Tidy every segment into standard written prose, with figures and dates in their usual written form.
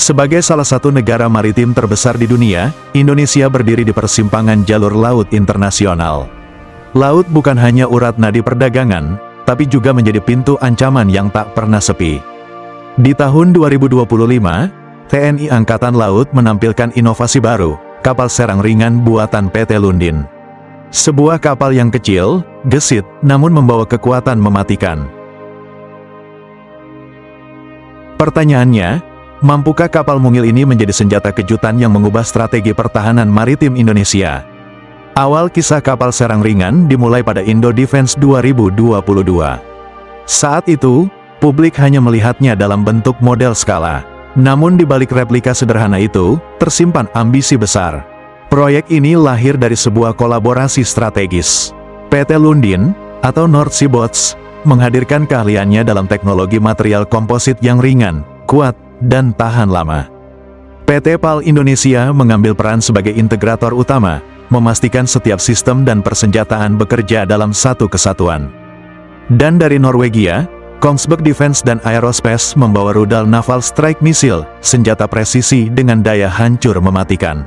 Sebagai salah satu negara maritim terbesar di dunia, Indonesia berdiri di persimpangan jalur laut internasional. Laut bukan hanya urat nadi perdagangan, tapi juga menjadi pintu ancaman yang tak pernah sepi. Di tahun 2025, TNI Angkatan Laut menampilkan inovasi baru, kapal serang ringan buatan PT Lundin. Sebuah kapal yang kecil, gesit, namun membawa kekuatan mematikan. Pertanyaannya, mampukah kapal mungil ini menjadi senjata kejutan yang mengubah strategi pertahanan maritim Indonesia? Awal kisah kapal serang ringan dimulai pada Indo Defense 2022. Saat itu, publik hanya melihatnya dalam bentuk model skala. Namun di balik replika sederhana itu, tersimpan ambisi besar. Proyek ini lahir dari sebuah kolaborasi strategis. PT Lundin, atau North Sea Boats, menghadirkan keahliannya dalam teknologi material komposit yang ringan, kuat, dan tahan lama. PT PAL Indonesia mengambil peran sebagai integrator utama, memastikan setiap sistem dan persenjataan bekerja dalam satu kesatuan. Dan dari Norwegia, Kongsberg Defence & Aerospace membawa rudal Naval Strike Missile, senjata presisi dengan daya hancur mematikan.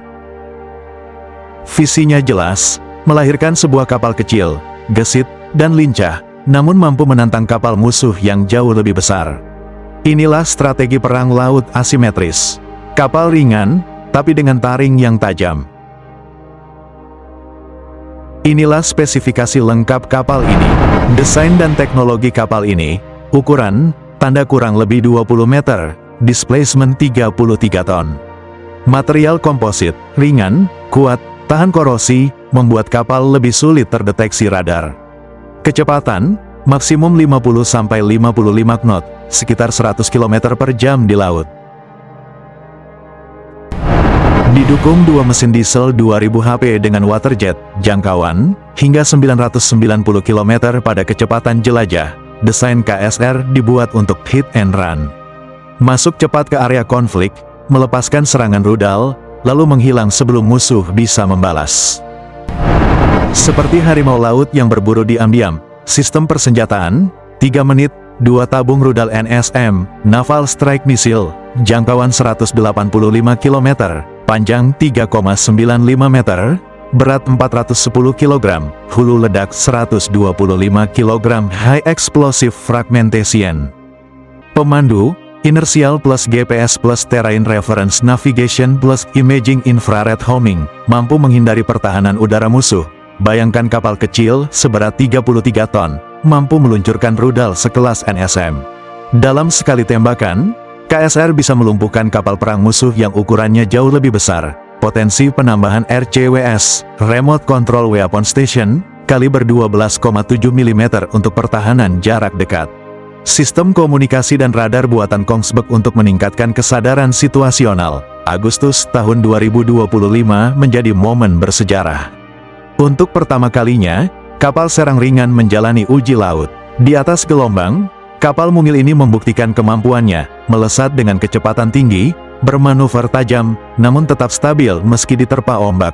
Visinya jelas, melahirkan sebuah kapal kecil, gesit, dan lincah, namun mampu menantang kapal musuh yang jauh lebih besar. Inilah strategi perang laut asimetris. Kapal ringan, tapi dengan taring yang tajam. Inilah spesifikasi lengkap kapal ini. Desain dan teknologi kapal ini, ukuran, tanda kurang lebih 20 meter, displacement 33 ton. Material komposit, ringan, kuat, tahan korosi, membuat kapal lebih sulit terdeteksi radar. Kecepatan, maksimum 50-55 knot, sekitar 100 km per jam di laut. Didukung dua mesin diesel 2000 HP dengan waterjet, jangkauan, hingga 990 km pada kecepatan jelajah, desain KSR dibuat untuk hit and run. Masuk cepat ke area konflik, melepaskan serangan rudal, lalu menghilang sebelum musuh bisa membalas. Seperti harimau laut yang berburu diam-diam, sistem persenjataan, 3 menit, 2 tabung rudal NSM, Naval Strike Missile, jangkauan 185 km, panjang 3,95 meter, berat 410 kg, hulu ledak 125 kg, high explosive fragmentation. Pemandu, inertial plus GPS plus terrain reference navigation plus imaging infrared homing, mampu menghindari pertahanan udara musuh. Bayangkan kapal kecil, seberat 33 ton, mampu meluncurkan rudal sekelas NSM. Dalam sekali tembakan, KSR bisa melumpuhkan kapal perang musuh yang ukurannya jauh lebih besar. Potensi penambahan RCWS, Remote Control Weapon Station, kaliber 12,7 mm untuk pertahanan jarak dekat. Sistem komunikasi dan radar buatan Kongsberg untuk meningkatkan kesadaran situasional. Agustus tahun 2025 menjadi momen bersejarah. Untuk pertama kalinya, kapal serang ringan menjalani uji laut. Di atas gelombang, kapal mungil ini membuktikan kemampuannya, melesat dengan kecepatan tinggi, bermanuver tajam, namun tetap stabil meski diterpa ombak.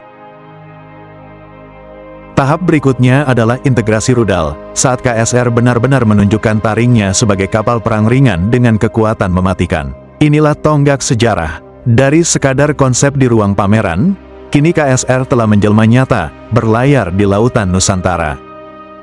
Tahap berikutnya adalah integrasi rudal, saat KSR benar-benar menunjukkan taringnya sebagai kapal perang ringan dengan kekuatan mematikan. Inilah tonggak sejarah. Dari sekadar konsep di ruang pameran, kini KSR telah menjelma nyata, berlayar di lautan Nusantara.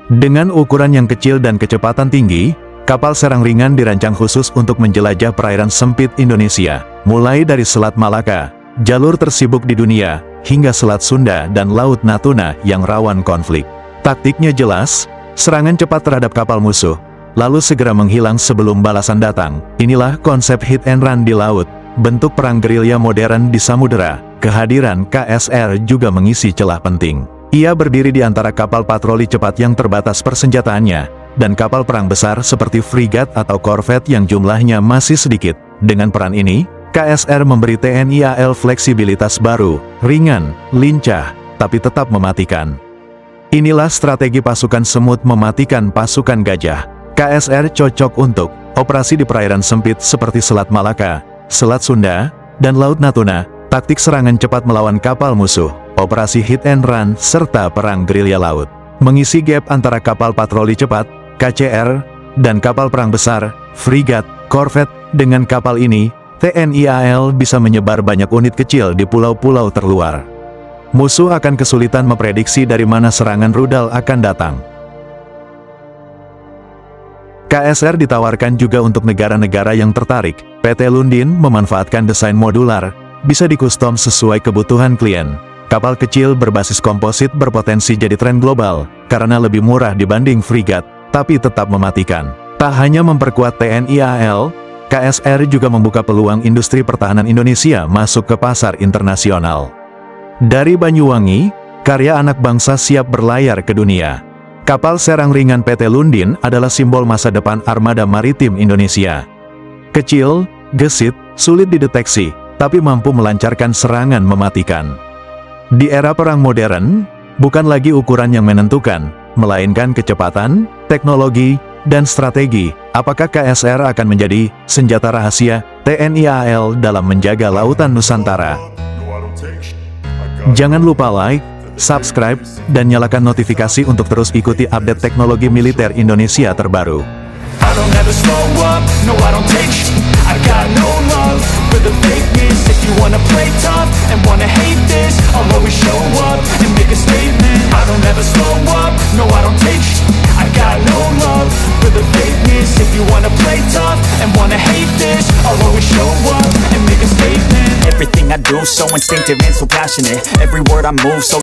Dengan ukuran yang kecil dan kecepatan tinggi, kapal serang ringan dirancang khusus untuk menjelajah perairan sempit Indonesia, mulai dari Selat Malaka, jalur tersibuk di dunia, hingga Selat Sunda dan Laut Natuna yang rawan konflik. Taktiknya jelas, serangan cepat terhadap kapal musuh, lalu segera menghilang sebelum balasan datang. Inilah konsep hit and run di laut, bentuk perang gerilya modern di samudera. Kehadiran KSR juga mengisi celah penting. Ia berdiri di antara kapal patroli cepat yang terbatas persenjataannya, dan kapal perang besar seperti frigat atau korvet yang jumlahnya masih sedikit. Dengan peran ini, KSR memberi TNI AL fleksibilitas baru, ringan, lincah, tapi tetap mematikan. Inilah strategi pasukan semut mematikan pasukan gajah. KSR cocok untuk operasi di perairan sempit seperti Selat Malaka, Selat Sunda, dan Laut Natuna, taktik serangan cepat melawan kapal musuh, operasi hit and run, serta perang gerilya laut. Mengisi gap antara kapal patroli cepat, KCR, dan kapal perang besar, frigat, korvet. Dengan kapal ini, TNI AL bisa menyebar banyak unit kecil di pulau-pulau terluar. Musuh akan kesulitan memprediksi dari mana serangan rudal akan datang. KSR ditawarkan juga untuk negara-negara yang tertarik. PT Lundin memanfaatkan desain modular, bisa dikustom sesuai kebutuhan klien. Kapal kecil berbasis komposit berpotensi jadi tren global, karena lebih murah dibanding frigat, tapi tetap mematikan. Tak hanya memperkuat TNI AL, KSR juga membuka peluang industri pertahanan Indonesia masuk ke pasar internasional. Dari Banyuwangi, karya anak bangsa siap berlayar ke dunia. Kapal serang ringan PT Lundin adalah simbol masa depan armada maritim Indonesia. Kecil, gesit, sulit dideteksi, tapi mampu melancarkan serangan mematikan. Di era perang modern, bukan lagi ukuran yang menentukan, melainkan kecepatan, teknologi, dan strategi. Apakah KSR akan menjadi senjata rahasia TNI AL dalam menjaga lautan Nusantara? Jangan lupa like, subscribe, dan nyalakan notifikasi untuk terus ikuti update teknologi militer Indonesia terbaru. Everything I do, so instinctive and so passionate. Every word I move, so